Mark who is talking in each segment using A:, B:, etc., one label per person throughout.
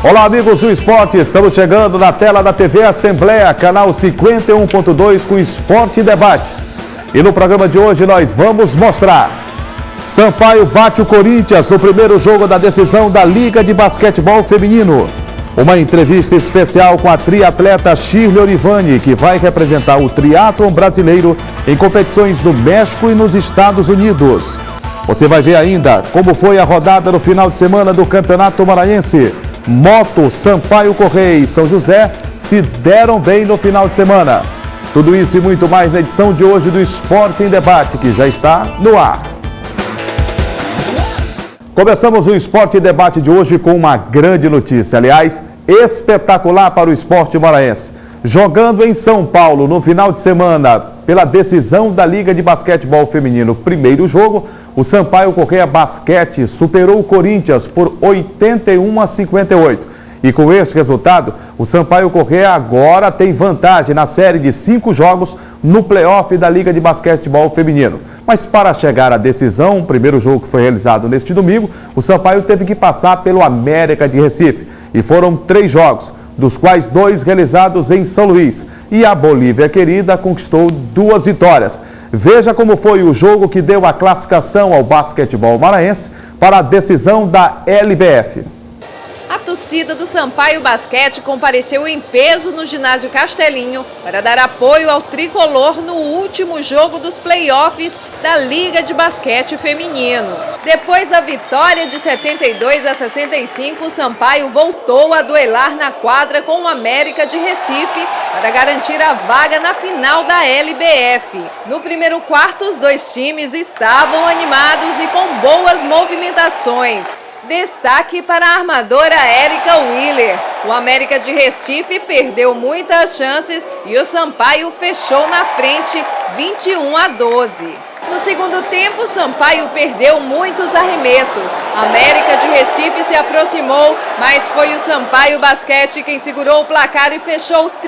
A: Olá, amigos do esporte, estamos chegando na tela da TV Assembleia, canal 51.2 com Esporte e Debate. E no programa de hoje nós vamos mostrar: Sampaio bate o Corinthians no primeiro jogo da decisão da Liga de Basquetebol Feminino. Uma entrevista especial com a triatleta Shirley Orivani, que vai representar o triatlon brasileiro em competições no México e nos Estados Unidos. Você vai ver ainda como foi a rodada no final de semana do Campeonato Maranhense. Moto, Sampaio Correia e São José se deram bem no final de semana. Tudo isso e muito mais na edição de hoje do Esporte em Debate, que já está no ar. Começamos o Esporte em Debate de hoje com uma grande notícia, aliás, espetacular para o esporte maranhense. Jogando em São Paulo no final de semana pela decisão da Liga de Basquetebol Feminino, primeiro jogo, o Sampaio Correia Basquete superou o Corinthians por 81-58. E com este resultado, o Sampaio Correia agora tem vantagem na série de 5 jogos no playoff da Liga de Basquetebol Feminino. Mas para chegar à decisão, o primeiro jogo que foi realizado neste domingo, o Sampaio teve que passar pelo América de Recife. E foram 3 jogos, dos quais 2 realizados em São Luís. E a Bolívia Querida conquistou 2 vitórias. Veja como foi o jogo que deu a classificação ao basquetebol maranhense para a decisão da LBF.
B: A torcida do Sampaio Basquete compareceu em peso no ginásio Castelinho para dar apoio ao tricolor no último jogo dos playoffs da Liga de Basquete Feminino. Depois da vitória de 72-65, o Sampaio voltou a duelar na quadra com o América de Recife para garantir a vaga na final da LBF. No primeiro quarto, os 2 times estavam animados e com boas movimentações. Destaque para a armadora Érica Willer. O América de Recife perdeu muitas chances e o Sampaio fechou na frente 21-12. No segundo tempo, o Sampaio perdeu muitos arremessos. A América de Recife se aproximou, mas foi o Sampaio Basquete quem segurou o placar e fechou 31-22.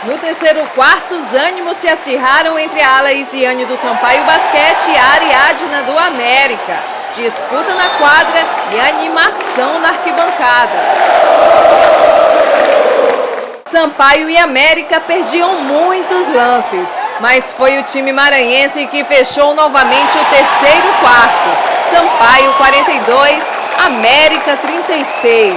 B: No terceiro quarto, os ânimos se acirraram entre a ala Isiane do Sampaio Basquete e a Ariadna do América. Disputa na quadra e animação na arquibancada. Sampaio e América perdiam muitos lances, mas foi o time maranhense que fechou novamente o terceiro quarto. Sampaio 42, América 36.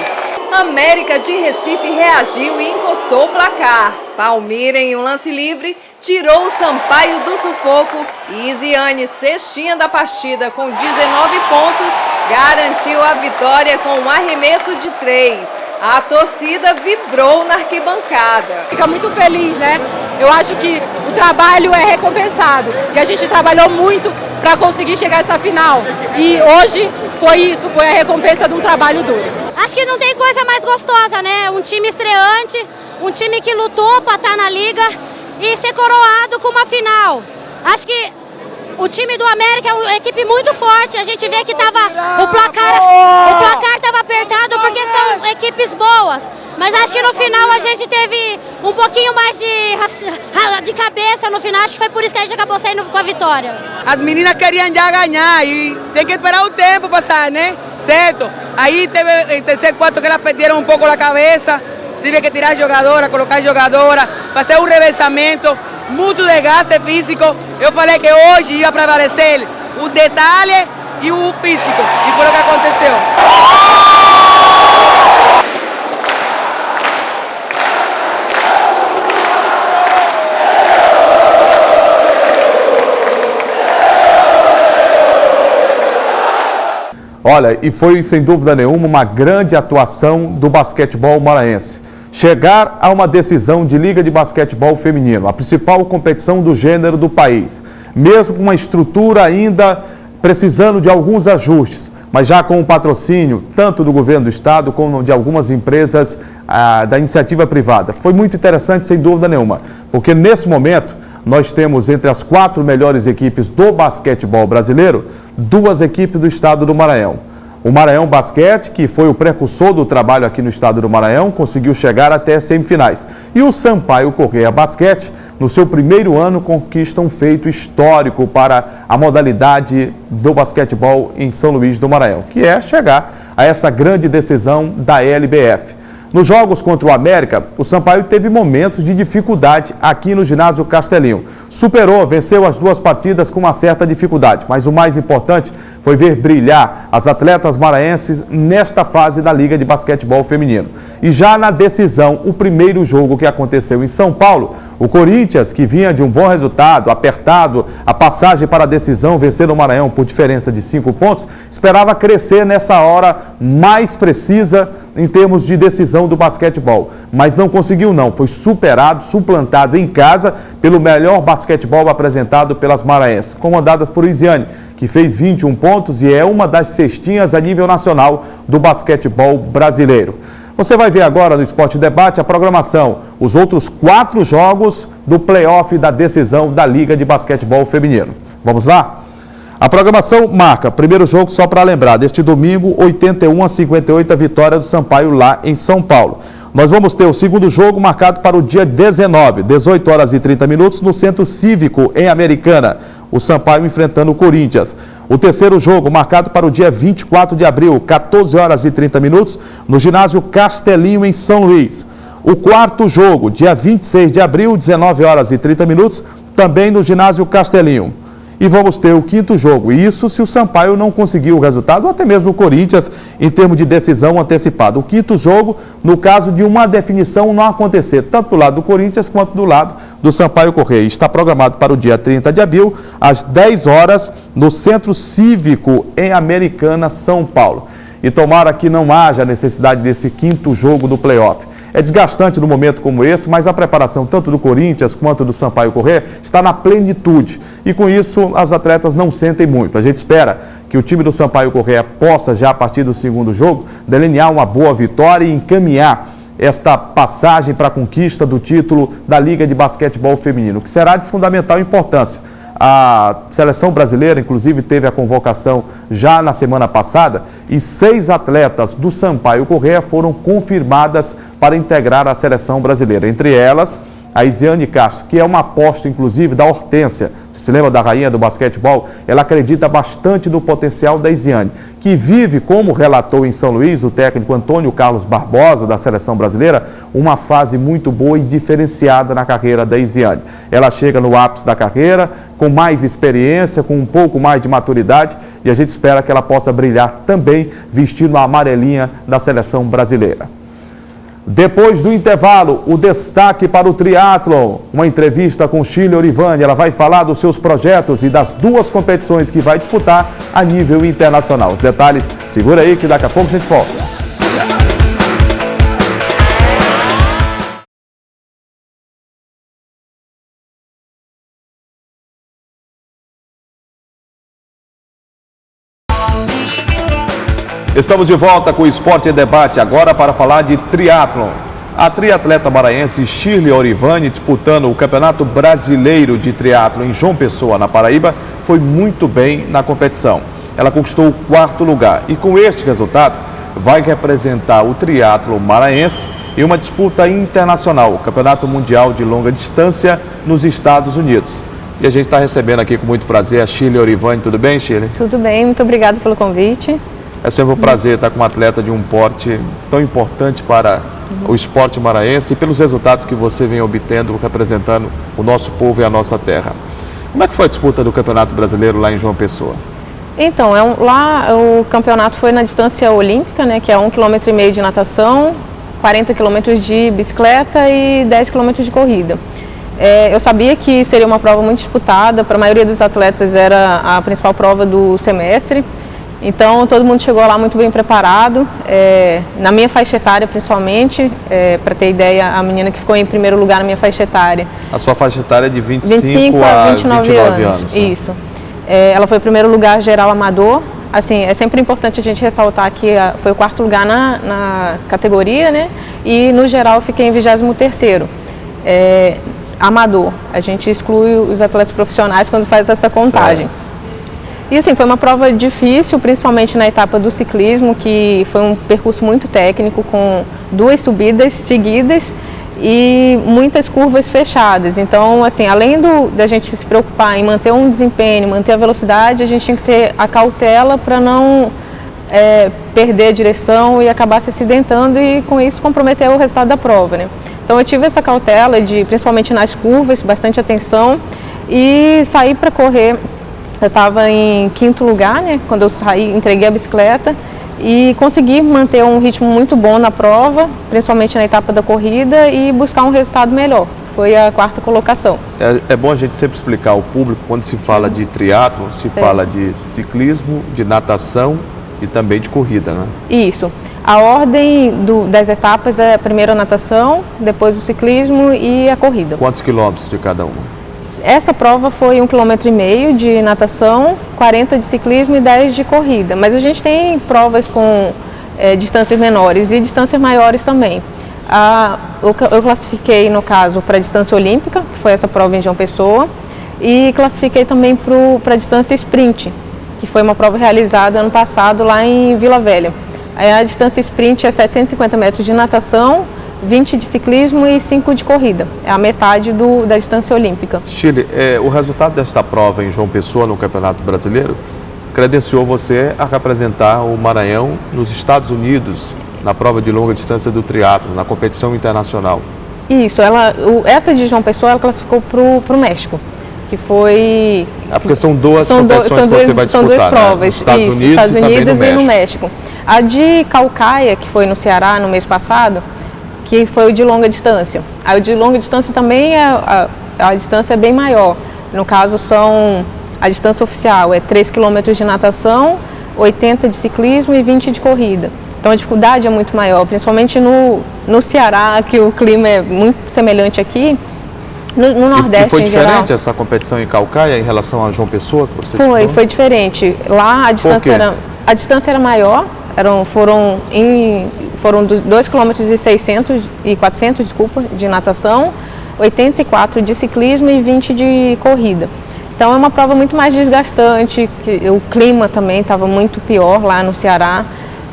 B: América de Recife reagiu e encostou o placar. Palmira, em um lance livre, tirou o Sampaio do sufoco e Isiane, cestinha da partida com 19 pontos, garantiu a vitória com um arremesso de 3. A torcida vibrou na arquibancada.
C: Fica muito feliz, né? Eu acho que o trabalho é recompensado e a gente trabalhou muito para conseguir chegar a essa final. E hoje foi isso, foi a recompensa de um trabalho duro.
D: Acho que não tem coisa mais gostosa, né? Um time estreante, um time que lutou para estar na liga e ser coroado com uma final. Acho que o time do América é uma equipe muito forte. A gente vê que o placar estava apertado porque são equipes boas. Mas acho que no final a gente teve um pouquinho mais de cabeça no final. Acho que foi por isso que a gente acabou saindo com a vitória.
E: As meninas queriam já ganhar e tem que esperar o tempo passar, né? Certo? Aí teve em terceiro quarto que elas perderam um pouco a cabeça. Tive que tirar jogadora, colocar jogadora, fazer um revezamento, muito desgaste físico. Eu falei que hoje ia prevalecer o detalhe e o físico. E foi o que aconteceu.
A: Olha, e foi sem dúvida nenhuma uma grande atuação do basquetebol maranhense. Chegar a uma decisão de Liga de Basquetebol Feminino, a principal competição do gênero do país, mesmo com uma estrutura ainda precisando de alguns ajustes, mas já com o patrocínio tanto do governo do estado como de algumas empresas da iniciativa privada. Foi muito interessante, sem dúvida nenhuma, porque nesse momento nós temos entre as 4 melhores equipes do basquetebol brasileiro, 2 equipes do estado do Maranhão. O Maranhão Basquete, que foi o precursor do trabalho aqui no estado do Maranhão, conseguiu chegar até as semifinais. E o Sampaio Corrêa Basquete, no seu primeiro ano, conquista um feito histórico para a modalidade do basquetebol em São Luís do Maranhão, que é chegar a essa grande decisão da LBF. Nos jogos contra o América, o Sampaio teve momentos de dificuldade aqui no ginásio Castelinho. Superou, venceu as duas partidas com uma certa dificuldade, mas o mais importante foi ver brilhar as atletas maranhenses nesta fase da Liga de Basquetebol Feminino. E já na decisão, o primeiro jogo que aconteceu em São Paulo, o Corinthians, que vinha de um bom resultado, apertado, a passagem para a decisão, vencer o Maranhão por diferença de 5 pontos, esperava crescer nessa hora mais precisa em termos de decisão do basquetebol. Mas não conseguiu não, foi superado, suplantado em casa pelo melhor basquetebol apresentado pelas maranhenses, comandadas por Isiane, que fez 21 pontos e é uma das cestinhas a nível nacional do basquetebol brasileiro. Você vai ver agora no Esporte Debate a programação, os outros 4 jogos do play-off da decisão da Liga de Basquetebol Feminino. Vamos lá? A programação marca, primeiro jogo só para lembrar, deste domingo, 81-58, a vitória do Sampaio lá em São Paulo. Nós vamos ter o segundo jogo marcado para o dia 19, 18 horas e 30 minutos, no Centro Cívico, em Americana. O Sampaio enfrentando o Corinthians. O terceiro jogo marcado para o dia 24 de abril, 14 horas e 30 minutos, no ginásio Castelinho, em São Luís. O quarto jogo, dia 26 de abril, 19 horas e 30 minutos, também no ginásio Castelinho. E vamos ter o quinto jogo, isso se o Sampaio não conseguir o resultado, ou até mesmo o Corinthians, em termos de decisão antecipada. O quinto jogo, no caso de uma definição não acontecer, tanto do lado do Corinthians quanto do lado do Sampaio Corrêa. Está programado para o dia 30 de abril, às 10 horas, no Centro Cívico, em Americana, São Paulo. E tomara que não haja necessidade desse quinto jogo do play-off. É desgastante num momento como esse, mas a preparação tanto do Corinthians quanto do Sampaio Corrêa está na plenitude. E com isso, as atletas não sentem muito. A gente espera que o time do Sampaio Corrêa possa, já a partir do segundo jogo, delinear uma boa vitória e encaminhar esta passagem para a conquista do título da Liga de Basquetebol Feminino, que será de fundamental importância. A seleção brasileira, inclusive, teve a convocação já na semana passada e 6 atletas do Sampaio Corrêa foram confirmadas para integrar a seleção brasileira. Entre elas, a Isiane Castro, que é uma aposta, inclusive, da Hortência. Você se lembra da rainha do basquetebol? Ela acredita bastante no potencial da Isiane, que vive, como relatou em São Luís o técnico Antônio Carlos Barbosa, da seleção brasileira, uma fase muito boa e diferenciada na carreira da Isiane. Ela chega no ápice da carreira, com mais experiência, com um pouco mais de maturidade, e a gente espera que ela possa brilhar também vestindo a amarelinha da seleção brasileira. Depois do intervalo, o destaque para o triatlon, uma entrevista com Shirley Orivani. Ela vai falar dos seus projetos e das 2 competições que vai disputar a nível internacional. Os detalhes, segura aí que daqui a pouco a gente volta. Estamos de volta com o Esporte Debate, agora para falar de triatlon. A triatleta maranhense Shirley Orivani, disputando o Campeonato Brasileiro de Triatlon em João Pessoa, na Paraíba, foi muito bem na competição. Ela conquistou o 4º lugar e com este resultado vai representar o triatlon maranhense em uma disputa internacional, o Campeonato Mundial de Longa Distância nos Estados Unidos. E a gente está recebendo aqui com muito prazer a Shirley Orivani. Tudo bem, Shirley?
F: Tudo bem, muito obrigado pelo convite.
A: É sempre um prazer estar com uma atleta de um porte tão importante para o esporte maranhense e pelos resultados que você vem obtendo, representando o nosso povo e a nossa terra. Como é que foi a disputa do Campeonato Brasileiro lá em João Pessoa?
F: Então, lá o campeonato foi na distância olímpica, né, que é 1,5 km de natação, 40 km de bicicleta e 10 km de corrida. Eu sabia que seria uma prova muito disputada, para a maioria dos atletas era a principal prova do semestre. Então, todo mundo chegou lá muito bem preparado, na minha faixa etária principalmente, para ter ideia, a menina que ficou em primeiro lugar na minha faixa etária.
A: A sua faixa etária é de 25 a 29 anos. Né?
F: Isso. Ela foi em primeiro lugar geral amador. Assim, é sempre importante a gente ressaltar que foi o 4º lugar na categoria, né? E no geral eu fiquei em 23º. Amador. A gente exclui os atletas profissionais quando faz essa contagem. E assim, foi uma prova difícil, principalmente na etapa do ciclismo, que foi um percurso muito técnico, com 2 subidas seguidas e muitas curvas fechadas. Então, assim, além da gente se preocupar em manter um desempenho, manter a velocidade, a gente tinha que ter a cautela para não perder a direção e acabar se acidentando e, com isso, comprometer o resultado da prova, né? Então, eu tive essa cautela, principalmente nas curvas, bastante atenção, e saí para correr. Eu estava em 5º lugar, né, quando eu saí, entreguei a bicicleta e consegui manter um ritmo muito bom na prova, principalmente na etapa da corrida, e buscar um resultado melhor, que foi a 4ª colocação.
A: É bom a gente sempre explicar ao público, quando se fala de triatlo, se fala de ciclismo, de natação e também de corrida, né?
F: Isso. A ordem das etapas é primeiro a natação, depois o ciclismo e a corrida.
A: Quantos quilômetros de cada uma?
F: Essa prova foi 1,5 km de natação, 40 de ciclismo e 10 de corrida. Mas a gente tem provas com distâncias menores e distâncias maiores também. Eu classifiquei, no caso, para a distância olímpica, que foi essa prova em João Pessoa, e classifiquei também para a distância sprint, que foi uma prova realizada ano passado lá em Vila Velha. A distância sprint é 750 metros de natação, 20 de ciclismo e 5 de corrida. É a metade da distância olímpica.
A: Shirley, o resultado desta prova em João Pessoa, no Campeonato Brasileiro, credenciou você a representar o Maranhão nos Estados Unidos, na prova de longa distância do triatlo, na competição internacional.
F: Isso, essa de João Pessoa, ela classificou para o México, que foi...
A: porque são duas competições que você vai disputar,
F: são 2 provas,
A: né? Nos Estados Unidos,
F: Estados Unidos
A: e
F: no México. A de Caucaia, que foi no Ceará no mês passado, que foi o de longa distância. A de longa distância também a distância é bem maior. No caso, a distância oficial é 3 km de natação, 80 de ciclismo e 20 de corrida. Então a dificuldade é muito maior, principalmente no Ceará, que o clima é muito semelhante aqui, no Nordeste
A: e foi
F: em geral.
A: Foi diferente essa competição em Caucaia em relação a João Pessoa? Que você
F: foi diferente. Lá a distância era maior, foram 2 km e 600 e 400, de natação, 84 de ciclismo e 20 de corrida. Então é uma prova muito mais desgastante, o clima também estava muito pior lá no Ceará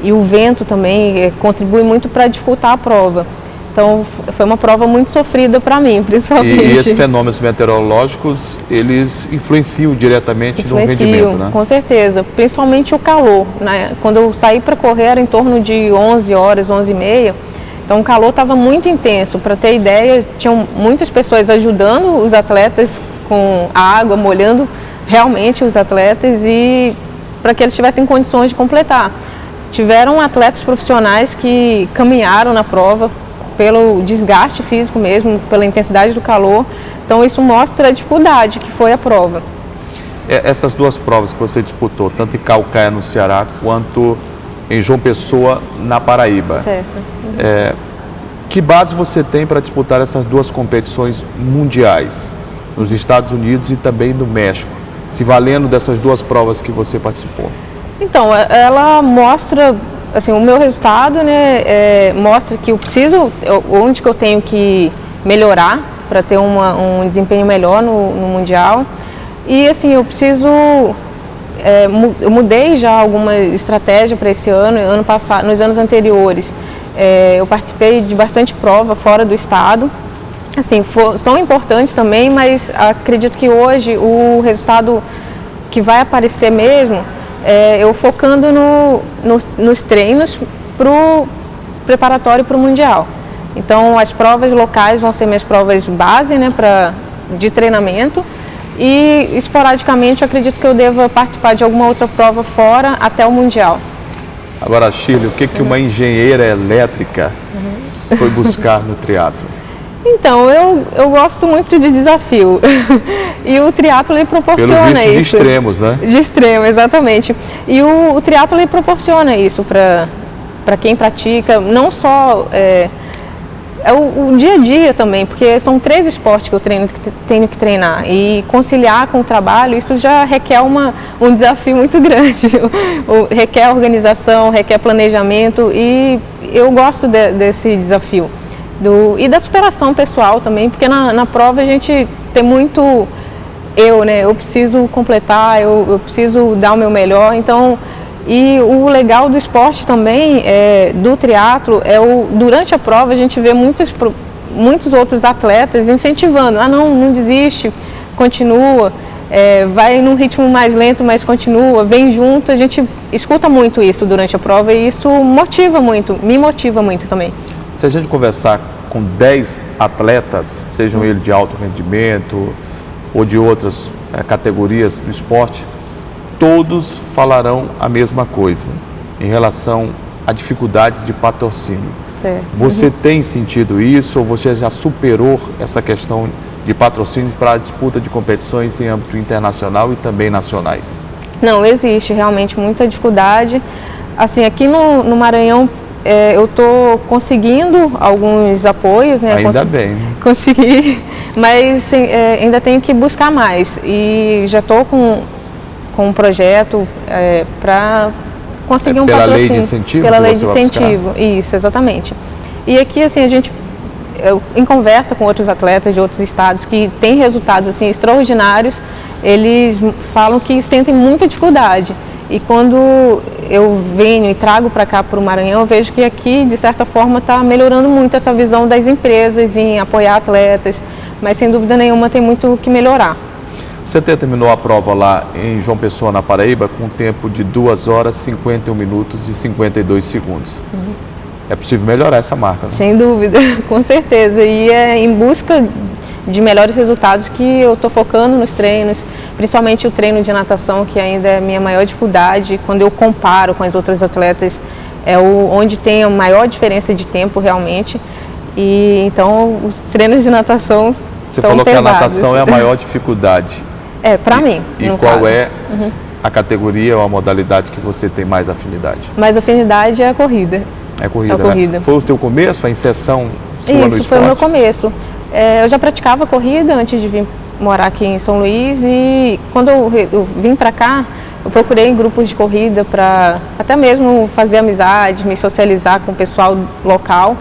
F: e o vento também contribui muito para dificultar a prova. Então foi uma prova muito sofrida para mim, principalmente.
A: E esses fenômenos meteorológicos, eles influenciam diretamente no rendimento, né?
F: Com certeza, principalmente o calor, né? Quando eu saí para correr era em torno de 11 horas, 11h30, então o calor estava muito intenso. Para ter ideia, tinham muitas pessoas ajudando os atletas com a água, molhando realmente os atletas e para que eles tivessem condições de completar. Tiveram atletas profissionais que caminharam na prova pelo desgaste físico mesmo, pela intensidade do calor. Então isso mostra a dificuldade que foi a prova.
A: Essas duas provas que você disputou, tanto em Caucaia no Ceará, quanto em João Pessoa na Paraíba.
F: Certo.
A: Que base você tem para disputar essas duas competições mundiais, nos Estados Unidos e também no México, se valendo dessas duas provas que você participou?
F: Então, ela mostra, assim, o meu resultado, né, mostra que eu preciso, onde que eu tenho que melhorar para ter um desempenho melhor no Mundial. E, assim, eu preciso, eu mudei já alguma estratégia para esse ano passado, nos anos anteriores. Eu participei de bastante prova fora do estado. Assim, são importantes também, mas acredito que hoje o resultado que vai aparecer mesmo eu focando nos treinos preparatório para o Mundial. Então, as provas locais vão ser minhas provas base, né, de treinamento, e esporadicamente eu acredito que eu deva participar de alguma outra prova fora até o Mundial.
A: Agora, Shirley, o que uma engenheira elétrica foi buscar no triatlo?
F: Então, eu gosto muito de desafio e o triatlo ele proporciona
A: isso. De extremos, né?
F: De extremo, exatamente. E o triatlo ele proporciona isso para quem pratica, não só o dia a dia também, porque são 3 esportes que eu tenho que treinar e conciliar com o trabalho, isso já requer um desafio muito grande, requer organização, requer planejamento e eu gosto desse desafio. E da superação pessoal também, porque na prova a gente tem muito eu preciso completar, eu preciso dar o meu melhor. Então, e o legal do esporte também, do triatlo, durante a prova a gente vê muitos outros atletas incentivando, não desiste, continua, vai num ritmo mais lento, mas continua, vem junto. A gente escuta muito isso durante a prova e isso motiva muito, me motiva muito também.
A: Se a gente conversar com 10 atletas, sejam eles de alto rendimento ou de outras categorias do esporte, todos falarão a mesma coisa em relação a dificuldades de patrocínio.
F: Certo.
A: Você tem sentido isso ou você já superou essa questão de patrocínio para a disputa de competições em âmbito internacional e também nacionais?
F: Não, existe realmente muita dificuldade. Assim, aqui no Maranhão eu estou conseguindo alguns apoios, né?
A: Ainda bem. Né?
F: Consegui, mas ainda tenho que buscar mais. E já estou com um projeto para conseguir um patrocínio. Pela lei de incentivo? Pela lei de incentivo, isso, exatamente. E aqui, assim, em conversa com outros atletas de outros estados que têm resultados assim extraordinários, eles falam que sentem muita dificuldade. E quando eu venho e trago para cá, para o Maranhão, eu vejo que aqui, de certa forma, está melhorando muito essa visão das empresas em apoiar atletas, mas sem dúvida nenhuma tem muito o que melhorar.
A: Você terminou a prova lá em João Pessoa, na Paraíba, com um tempo de 2 horas, 51 minutos e 52 segundos. Uhum. É possível melhorar essa marca, né?
F: Sem dúvida, com certeza. E é em busca de melhores resultados que eu estou focando nos treinos, principalmente o treino de natação, que ainda é a minha maior dificuldade. Quando eu comparo com as outras atletas, onde tem a maior diferença de tempo realmente. E então os treinos de natação
A: Você falou pesados. Que a natação é a maior dificuldade.
F: Para mim.
A: E qual caso. A categoria ou a modalidade que você tem mais afinidade?
F: Mais afinidade é a corrida.
A: É corrida, né? Foi o teu começo, a inserção sua no esporte?
F: Isso, foi o meu começo. Eu já praticava corrida antes de vir morar aqui em São Luís e quando eu vim para cá, eu procurei grupos de corrida para até mesmo fazer amizade, me socializar com o pessoal local.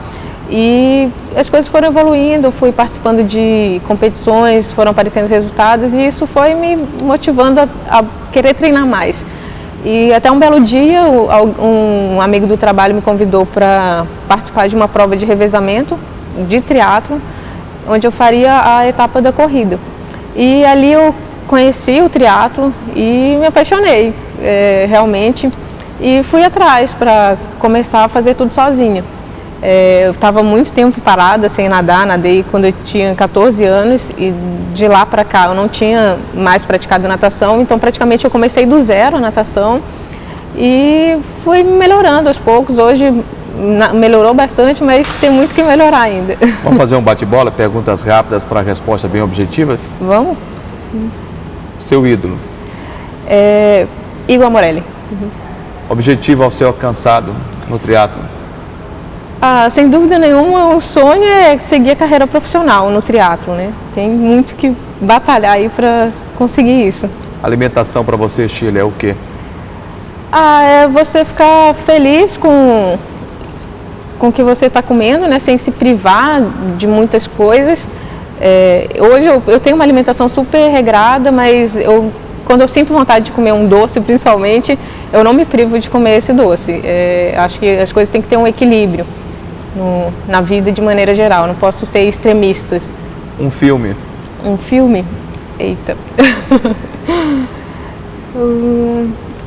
F: E as coisas foram evoluindo, eu fui participando de competições, foram aparecendo resultados e isso foi me motivando a querer treinar mais. E até um belo dia, um amigo do trabalho me convidou para participar de uma prova de revezamento de triatlo, onde eu faria a etapa da corrida. E ali eu conheci o triatlo e me apaixonei realmente e fui atrás para começar a fazer tudo sozinha. Eu estava muito tempo parada sem nadar, nadei quando eu tinha 14 anos e de lá para cá eu não tinha mais praticado natação, então praticamente eu comecei do zero a natação e fui melhorando aos poucos. Hoje melhorou bastante, mas tem muito que melhorar ainda.
A: Vamos fazer um bate-bola, perguntas rápidas para respostas bem objetivas?
F: Vamos.
A: Seu ídolo?
F: Igor Morelli.
A: Objetivo ao ser alcançado no triatlo?
F: Sem dúvida nenhuma, o sonho é seguir a carreira profissional no triatlo, né? Tem muito que batalhar aí para conseguir isso.
A: Alimentação para você, Shirley, é o quê?
F: É você ficar feliz com o que você está comendo, né? Sem se privar de muitas coisas. Hoje eu tenho uma alimentação super regrada, mas quando eu sinto vontade de comer um doce, principalmente, eu não me privo de comer esse doce. Acho que as coisas têm que ter um equilíbrio na vida de maneira geral, não posso ser extremista.
A: Um filme?
F: Um filme? Eita.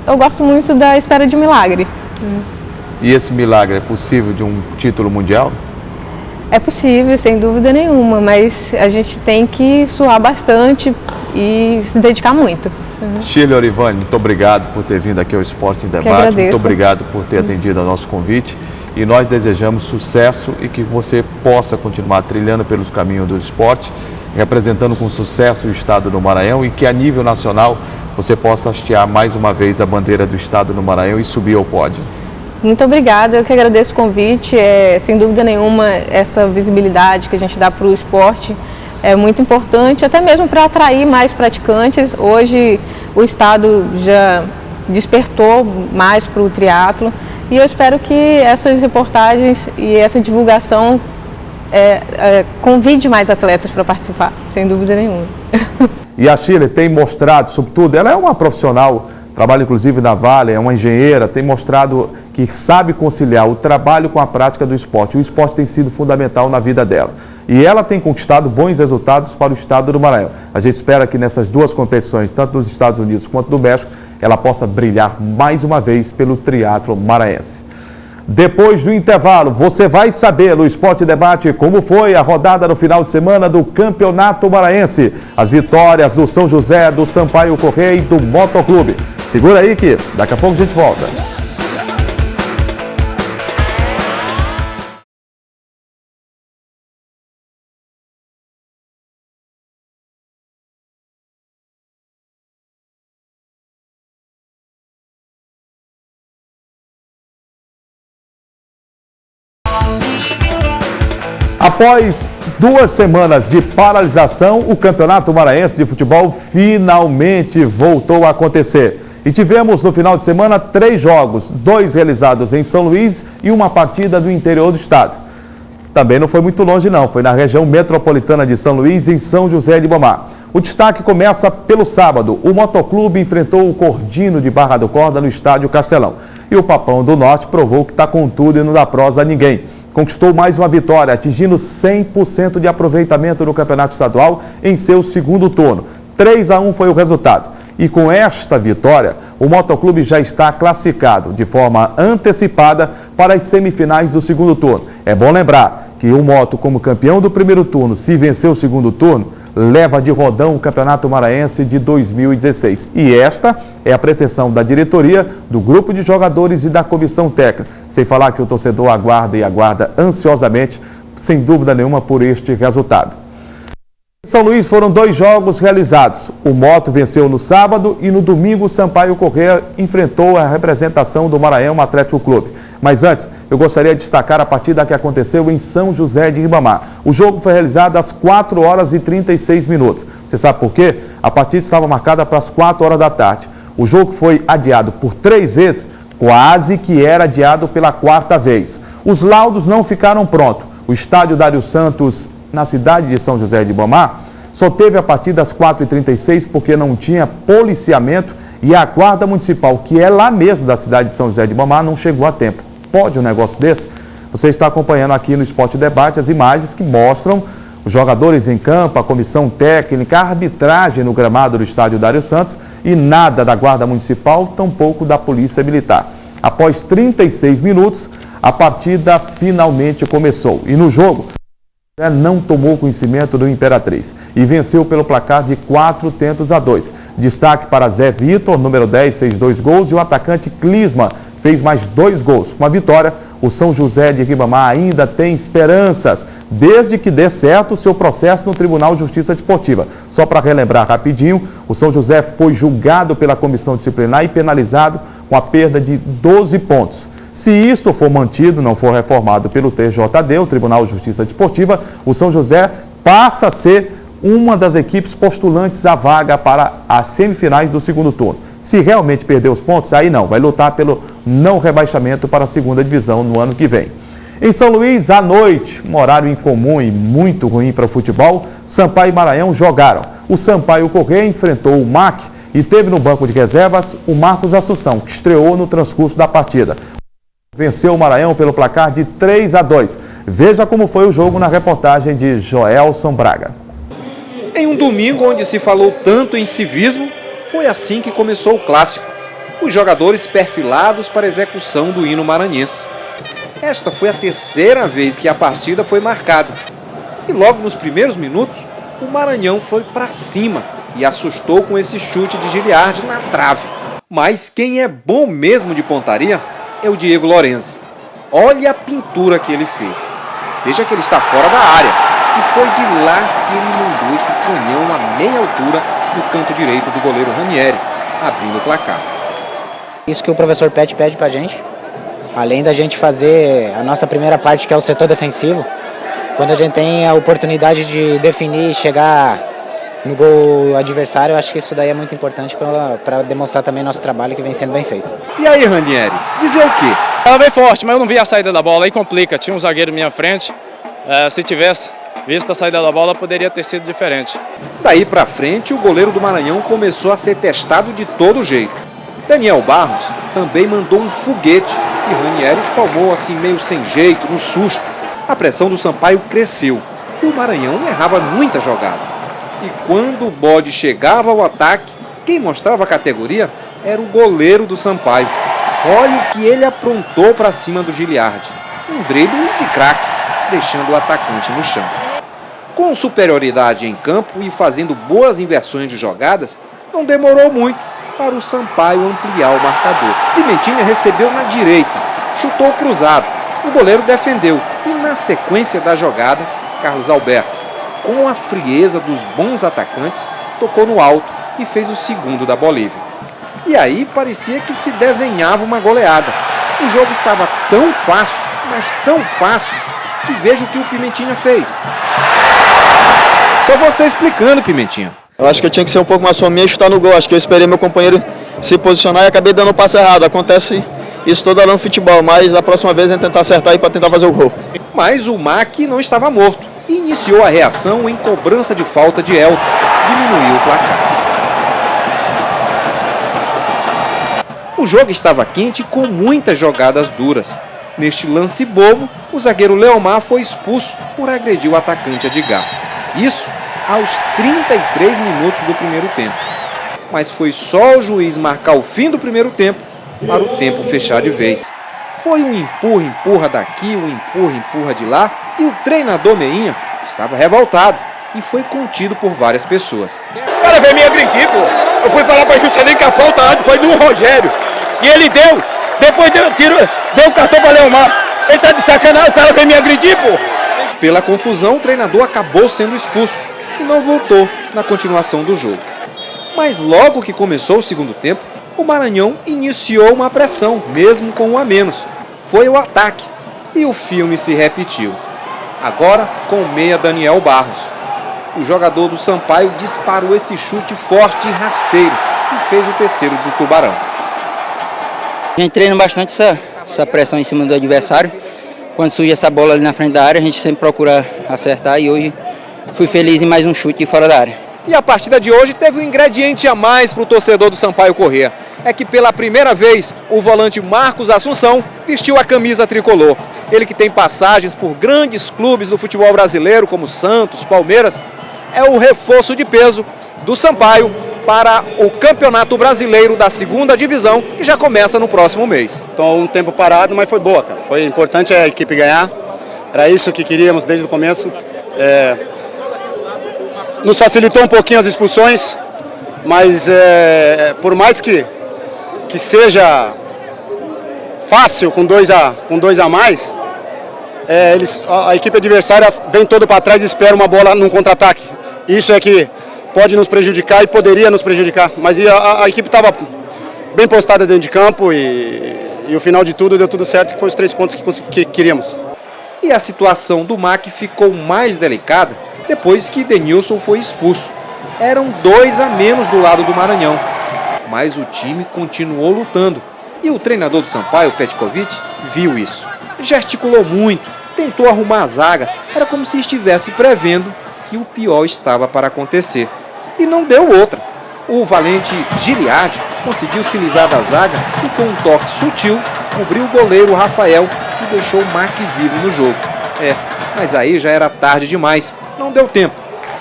F: Eu gosto muito da Espera de um Milagre.
A: E esse milagre é possível de um título mundial?
F: É possível, sem dúvida nenhuma, mas a gente tem que suar bastante e se dedicar muito.
A: Shirley Orivani, muito obrigado por ter vindo aqui ao Esporte em Debate, muito obrigado por ter atendido ao nosso convite e nós desejamos sucesso e que você possa continuar trilhando pelos caminhos do esporte, representando com sucesso o estado do Maranhão e que a nível nacional você possa hastear mais uma vez a bandeira do estado do Maranhão e subir ao pódio.
F: Muito obrigada, eu que agradeço o convite, sem dúvida nenhuma essa visibilidade que a gente dá para o esporte é muito importante, até mesmo para atrair mais praticantes. Hoje o estado já despertou mais para o triatlo e eu espero que essas reportagens e essa divulgação convide mais atletas para participar, sem dúvida nenhuma.
A: E a Shirley tem mostrado, sobretudo, ela é uma profissional, trabalha inclusive na Vale, é uma engenheira, tem mostrado que sabe conciliar o trabalho com a prática do esporte. O esporte tem sido fundamental na vida dela. E ela tem conquistado bons resultados para o estado do Maranhão. A gente espera que nessas duas competições, tanto nos Estados Unidos quanto no México, ela possa brilhar mais uma vez pelo triatlo maranhense. Depois do intervalo, você vai saber no Esporte Debate como foi a rodada no final de semana do Campeonato Maranhense. As vitórias do São José, do Sampaio Corrêa e do Motoclube. Segura aí que daqui a pouco a gente volta. Após 2 semanas de paralisação, o Campeonato Maranhense de Futebol finalmente voltou a acontecer. E tivemos no final de semana 3 jogos, 2 realizados em São Luís e uma partida do interior do estado. Também não foi muito longe não, foi na região metropolitana de São Luís, em São José de Ribamar. O destaque começa pelo sábado. O Motoclube enfrentou o Cordino de Barra do Corda no estádio Castelão. E o Papão do Norte provou que está com tudo e não dá prosa a ninguém. Conquistou mais uma vitória, atingindo 100% de aproveitamento no Campeonato Estadual em seu segundo turno. 3-1 foi o resultado. E com esta vitória, o Motoclube já está classificado de forma antecipada para as semifinais do segundo turno. É bom lembrar que o Moto, como campeão do primeiro turno, se vencer o segundo turno, leva de rodão o Campeonato Maranhense de 2016. E esta é a pretensão da diretoria, do grupo de jogadores e da comissão técnica. Sem falar que o torcedor aguarda ansiosamente, sem dúvida nenhuma, por este resultado. Em São Luís foram 2 jogos realizados. O Moto venceu no sábado e no domingo o Sampaio Corrêa enfrentou a representação do Maranhão Atlético Clube. Mas antes, eu gostaria de destacar a partida que aconteceu em São José de Ribamar. O jogo foi realizado às 4 horas e 36 minutos. Você sabe por quê? A partida estava marcada para as 4 horas da tarde. O jogo foi adiado por 3 vezes, quase que era adiado pela 4ª vez. Os laudos não ficaram prontos. O estádio Dário Santos, na cidade de São José de Ribamar, só teve a partida às 4h36 porque não tinha policiamento e a Guarda Municipal, que é lá mesmo da cidade de São José de Ribamar, não chegou a tempo. Pode um negócio desse? Você está acompanhando aqui no Esporte Debate as imagens que mostram os jogadores em campo, a comissão técnica, a arbitragem no gramado do estádio Dário Santos e nada da Guarda Municipal, tampouco da Polícia Militar. Após 36 minutos, a partida finalmente começou. E no jogo, não tomou conhecimento do Imperatriz e venceu pelo placar de 4-2. Destaque para Zé Vitor, número 10, fez 2 gols e o atacante Clisma fez mais 2 gols. Com a vitória, o São José de Ribamar ainda tem esperanças, desde que dê certo o seu processo no Tribunal de Justiça Desportiva. Só para relembrar rapidinho, o São José foi julgado pela comissão disciplinar e penalizado com a perda de 12 pontos. Se isto for mantido, não for reformado pelo TJD, o Tribunal de Justiça Desportiva, o São José passa a ser uma das equipes postulantes à vaga para as semifinais do segundo turno. Se realmente perder os pontos, aí não, vai lutar pelo não rebaixamento para a segunda divisão no ano que vem. Em São Luís, à noite, um horário incomum e muito ruim para o futebol, Sampaio e Maranhão jogaram. O Sampaio Corrêa enfrentou o MAC e teve no banco de reservas o Marcos Assunção, que estreou no transcurso da partida. Venceu o Maranhão pelo placar de 3-2. Veja como foi o jogo na reportagem de Joelson Braga.
G: Em um domingo onde se falou tanto em civismo, foi assim que começou o clássico. Os jogadores perfilados para a execução do hino maranhense. Esta foi a 3ª vez que a partida foi marcada. E logo nos primeiros minutos, o Maranhão foi para cima e assustou com esse chute de Giliardi na trave. Mas quem é bom mesmo de pontaria é o Diego Lorenzi. Olha a pintura que ele fez. Veja que ele está fora da área. E foi de lá que ele mandou esse canhão a meia altura no canto direito do goleiro Ranieri, abrindo o placar.
H: Isso que o professor Pet pede pra gente. Além da gente fazer a nossa primeira parte, que é o setor defensivo, quando a gente tem a oportunidade de definir e chegar no gol adversário, eu acho que isso daí é muito importante para demonstrar também nosso trabalho que vem sendo bem feito.
G: E aí, Ranieri, dizer o quê?
I: Ela veio forte, mas eu não vi a saída da bola, aí complica. Tinha um zagueiro na minha frente, se tivesse Vista a saída da bola, poderia ter sido diferente.
G: Daí para frente, o goleiro do Maranhão começou a ser testado de todo jeito. Daniel Barros também mandou um foguete e Ranieri espalmou assim meio sem jeito, no susto. A pressão do Sampaio cresceu e o Maranhão errava muitas jogadas. E quando o bode chegava ao ataque, quem mostrava a categoria era o goleiro do Sampaio. Olha o que ele aprontou para cima do Giliardi. Um drible de craque, deixando o atacante no chão. Com superioridade em campo e fazendo boas inversões de jogadas, não demorou muito para o Sampaio ampliar o marcador. Pimentinha recebeu na direita, chutou cruzado, o goleiro defendeu e na sequência da jogada, Carlos Alberto, com a frieza dos bons atacantes, tocou no alto e fez o segundo da Bolívia. E aí parecia que se desenhava uma goleada. O jogo estava tão fácil, mas tão fácil, que veja o que o Pimentinha fez. Só você explicando, Pimentinha.
J: Eu acho que eu tinha que ser um pouco mais fominha e chutar no gol. Acho que eu esperei meu companheiro se posicionar e acabei dando o passe errado. Acontece isso toda hora no futebol, mas da próxima vez a gente tentar acertar aí para tentar fazer o gol.
G: Mas o Mack não estava morto e iniciou a reação em cobrança de falta de Elton. Diminuiu o placar. O jogo estava quente com muitas jogadas duras. Neste lance bobo, o zagueiro Leomar foi expulso por agredir o atacante Edgar. Isso aos 33 minutos do primeiro tempo. Mas foi só o juiz marcar o fim do primeiro tempo para o tempo fechar de vez. Foi um empurra daqui, um empurra de lá e o treinador Meinha estava revoltado e foi contido por várias pessoas.
K: O cara veio me agredir, pô. Eu fui falar pra justiça ali que a falta antes foi do Rogério. E ele deu. Depois deu o cartão para Leomar. Ele tá de sacanagem, o cara veio me agredir, pô.
G: Pela confusão, o treinador acabou sendo expulso e não voltou na continuação do jogo. Mas logo que começou o segundo tempo, o Maranhão iniciou uma pressão, mesmo com um a menos. Foi o ataque e o filme se repetiu. Agora com o meia Daniel Barros. O jogador do Sampaio disparou esse chute forte e rasteiro e fez o terceiro do Tubarão.
L: A gente treina bastante essa pressão em cima do adversário. Quando surge essa bola ali na frente da área, a gente sempre procura acertar e hoje fui feliz em mais um chute de fora da área.
G: E a partida de hoje teve um ingrediente a mais para o torcedor do Sampaio correr. É que pela primeira vez o volante Marcos Assunção vestiu a camisa tricolor. Ele que tem passagens por grandes clubes do futebol brasileiro como Santos, Palmeiras, é o reforço de peso do Sampaio para o Campeonato Brasileiro da Segunda Divisão, que já começa no próximo mês.
M: Então um tempo parado, mas foi boa, cara. Foi importante a equipe ganhar. Era isso que queríamos desde o começo. Nos facilitou um pouquinho as expulsões, mas por mais que seja fácil com dois a mais, a equipe adversária vem todo para trás e espera uma bola num contra-ataque. Isso é que pode nos prejudicar e poderia nos prejudicar, mas a equipe estava bem postada dentro de campo e o final de tudo deu tudo certo, que foi os 3 pontos que queríamos.
G: E a situação do Mack ficou mais delicada depois que Denilson foi expulso. Eram 2 a menos do lado do Maranhão, mas o time continuou lutando. E o treinador do Sampaio, Petkovic, viu isso. Gesticulou muito, tentou arrumar a zaga, era como se estivesse prevendo que o pior estava para acontecer. E não deu outra. O valente Giliardi conseguiu se livrar da zaga e com um toque sutil, cobriu o goleiro Rafael e deixou o Mack vivo no jogo. Mas aí já era tarde demais. Não deu tempo.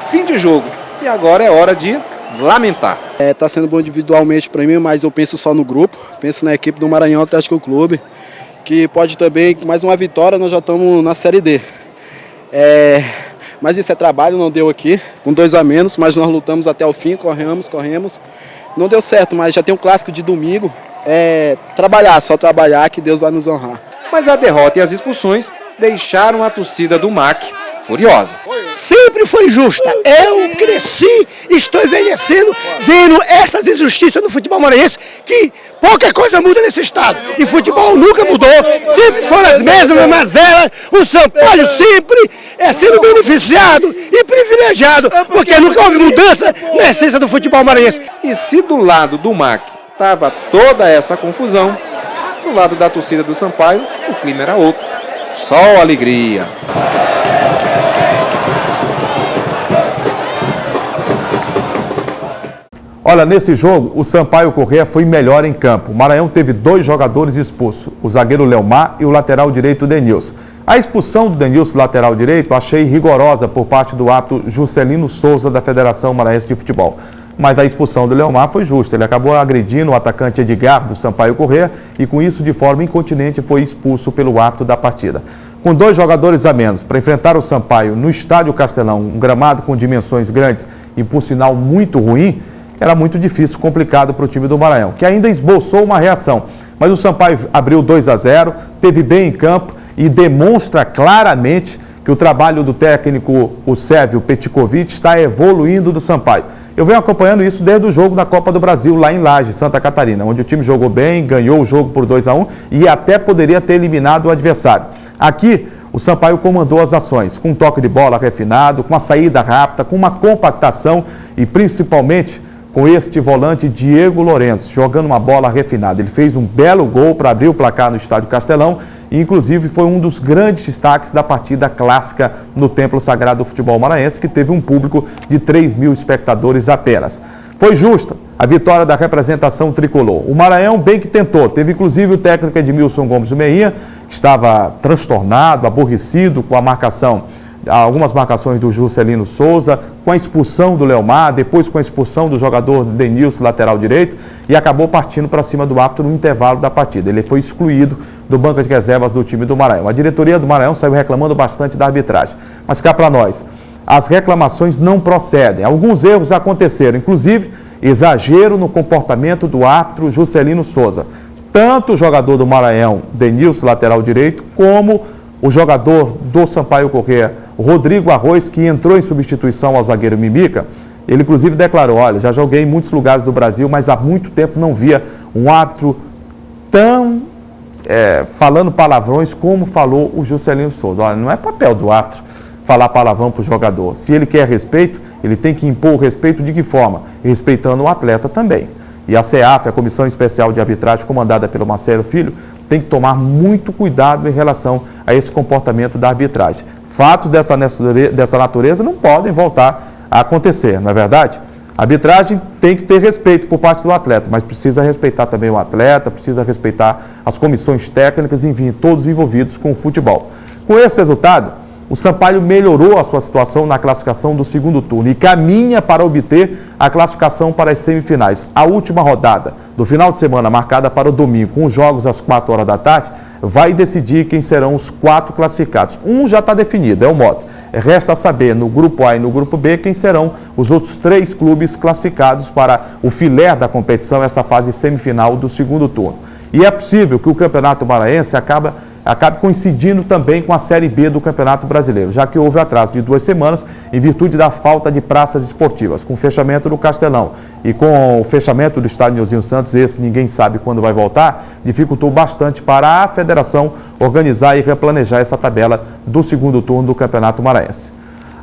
G: Fim de jogo. E agora é hora de lamentar.
N: Tá sendo bom individualmente para mim, mas eu penso só no grupo. Penso na equipe do Maranhão Atlético Clube, que pode também, mais uma vitória, nós já estamos na Série D. Mas isso é trabalho, não deu aqui, com 2 a menos, mas nós lutamos até o fim, corremos. Não deu certo, mas já tem um clássico de domingo. Só trabalhar que Deus vai nos honrar.
G: Mas a derrota e as expulsões deixaram a torcida do Mack furiosa.
K: Sempre foi justa. Eu cresci, estou envelhecendo, vendo essas injustiças no futebol maranhense, que pouca coisa muda nesse estado. E futebol nunca mudou, sempre foram as mesmas mazelas. O Sampaio sempre é sendo beneficiado e privilegiado, porque nunca houve mudança na essência do futebol maranhense.
G: E se do lado do Mack estava toda essa confusão, do lado da torcida do Sampaio, o clima era outro. Só alegria.
A: Olha, nesse jogo, o Sampaio Corrêa foi melhor em campo. O Maranhão teve 2 jogadores expulsos, o zagueiro Leomar e o lateral direito Denilson. A expulsão do Denilson, lateral direito, achei rigorosa por parte do árbitro Juscelino Souza, da Federação Maranhense de Futebol. Mas a expulsão do Leomar foi justa. Ele acabou agredindo o atacante Edgar, do Sampaio Corrêa, e com isso, de forma incontinente, foi expulso pelo árbitro da partida. Com 2 jogadores a menos para enfrentar o Sampaio no Estádio Castelão, um gramado com dimensões grandes e, por sinal, muito ruim, era muito difícil, complicado para o time do Maranhão, que ainda esboçou uma reação. Mas o Sampaio abriu 2-0, teve bem em campo e demonstra claramente que o trabalho do técnico, o Sérvio Petkovic, está evoluindo do Sampaio. Eu venho acompanhando isso desde o jogo da Copa do Brasil, lá em Lages, Santa Catarina, onde o time jogou bem, ganhou o jogo por 2-1 e até poderia ter eliminado o adversário. Aqui, o Sampaio comandou as ações, com um toque de bola refinado, com uma saída rápida, com uma compactação e, principalmente, com este volante Diego Lourenço, jogando uma bola refinada. Ele fez um belo gol para abrir o placar no Estádio Castelão e, inclusive, foi um dos grandes destaques da partida clássica no Templo Sagrado do Futebol Maranhense, que teve um público de 3.000 espectadores apenas. Foi justa a vitória da representação tricolor. O Maranhão bem que tentou. Teve, inclusive, o técnico Edmilson Gomes Meinha, que estava transtornado, aborrecido com a marcação, algumas marcações do Juscelino Souza, com a expulsão do Leomar, depois com a expulsão do jogador Denilson, lateral direito, e acabou partindo para cima do árbitro no intervalo da partida. Ele foi excluído do banco de reservas do time do Maranhão. A diretoria do Maranhão saiu reclamando bastante da arbitragem. Mas cá para nós, as reclamações não procedem. Alguns erros aconteceram, inclusive exagero no comportamento do árbitro Juscelino Souza. Tanto o jogador do Maranhão, Denilson, lateral direito, como o jogador do Sampaio Corrêa, Rodrigo Arroz, que entrou em substituição ao zagueiro Mimica. Ele, inclusive, declarou: olha, já joguei em muitos lugares do Brasil, mas há muito tempo não via um árbitro tão falando palavrões como falou o Juscelino Souza. Olha, não é papel do árbitro falar palavrão para o jogador. Se ele quer respeito, ele tem que impor o respeito de que forma? Respeitando o atleta também. E a CEAF, a Comissão Especial de Arbitragem, comandada pelo Marcelo Filho, tem que tomar muito cuidado em relação a esse comportamento da arbitragem. Fatos dessa natureza não podem voltar a acontecer, não é verdade? A arbitragem tem que ter respeito por parte do atleta, mas precisa respeitar também o atleta, precisa respeitar as comissões técnicas, enfim, todos envolvidos com o futebol. Com esse resultado, o Sampaio melhorou a sua situação na classificação do segundo turno e caminha para obter a classificação para as semifinais. A última rodada do final de semana, marcada para o domingo, com os jogos às 4 horas da tarde, vai decidir quem serão os 4 classificados. Um já está definido, é o modo. Resta saber no grupo A e no grupo B quem serão os outros 3 clubes classificados para o filé da competição, essa fase semifinal do segundo turno. E é possível que o Campeonato Maranhense acabe coincidindo também com a Série B do Campeonato Brasileiro, já que houve atraso de 2 semanas em virtude da falta de praças esportivas. Com o fechamento do Castelão e com o fechamento do Estádio Nilzinho Santos, esse ninguém sabe quando vai voltar, dificultou bastante para a federação organizar e replanejar essa tabela do segundo turno do Campeonato Maranhense.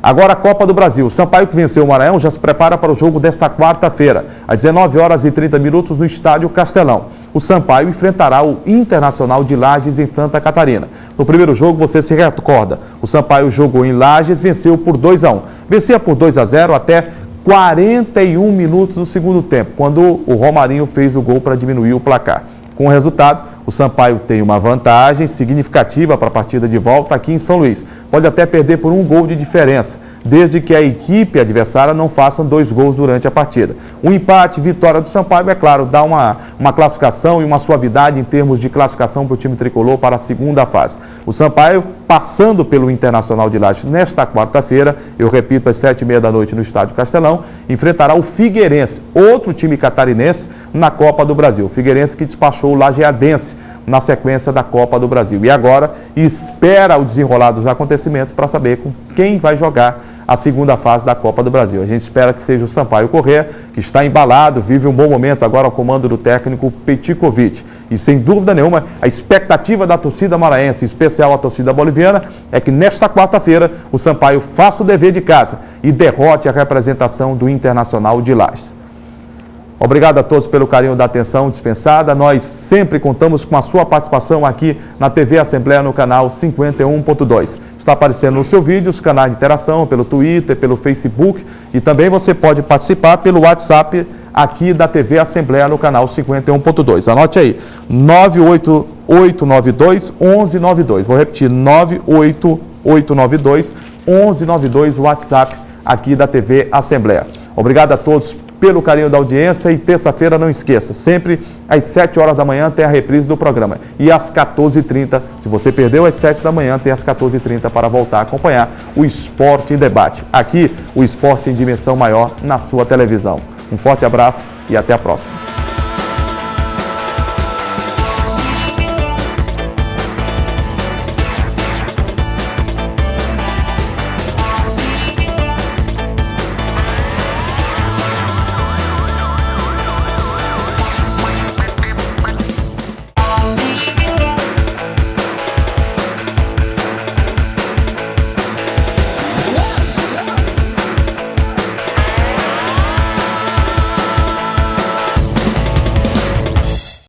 A: Agora a Copa do Brasil. O Sampaio, que venceu o Maranhão, já se prepara para o jogo desta quarta-feira, às 19 horas e 30 minutos, no Estádio Castelão. O Sampaio enfrentará o Internacional de Lages em Santa Catarina. No primeiro jogo, você se recorda, o Sampaio jogou em Lages, venceu por 2-1. Vencia por 2-0 até 41 minutos do segundo tempo, quando o Romarinho fez o gol para diminuir o placar. Com o resultado, o Sampaio tem uma vantagem significativa para a partida de volta aqui em São Luís. Pode até perder por 1 gol de diferença, desde que a equipe adversária não faça 2 gols durante a partida. Um empate, vitória do Sampaio, é claro, dá uma classificação e uma suavidade em termos de classificação para o time tricolor para a segunda fase. O Sampaio, passando pelo Internacional de Lages nesta quarta-feira, eu repito, às 7h30 da noite no Estádio Castelão, enfrentará o Figueirense, outro time catarinense, na Copa do Brasil. O Figueirense que despachou o Lajeadense na sequência da Copa do Brasil. E agora espera o desenrolar dos acontecimentos para saber com quem vai jogar a segunda fase da Copa do Brasil. A gente espera que seja o Sampaio Corrêa, que está embalado, vive um bom momento agora ao comando do técnico Petkovic. E sem dúvida nenhuma, a expectativa da torcida maranhense, em especial a torcida boliviana, é que nesta quarta-feira o Sampaio faça o dever de casa e derrote a representação do Internacional de Lages. Obrigado a todos pelo carinho da atenção dispensada. Nós sempre contamos com a sua participação aqui na TV Assembleia no canal 51.2. Está aparecendo no seu vídeo os canais de interação pelo Twitter, pelo Facebook e também você pode participar pelo WhatsApp aqui da TV Assembleia no canal 51.2. Anote aí, 98892-1192. Vou repetir, 98892-1192, o WhatsApp aqui da TV Assembleia. Obrigado a todos pelo carinho da audiência e terça-feira não esqueça, sempre às 7 horas da manhã tem a reprise do programa e às 14h30, se você perdeu às 7 da manhã, tem às 14h30 para voltar a acompanhar o Esporte em Debate. Aqui, o esporte em dimensão maior na sua televisão. Um forte abraço e até a próxima.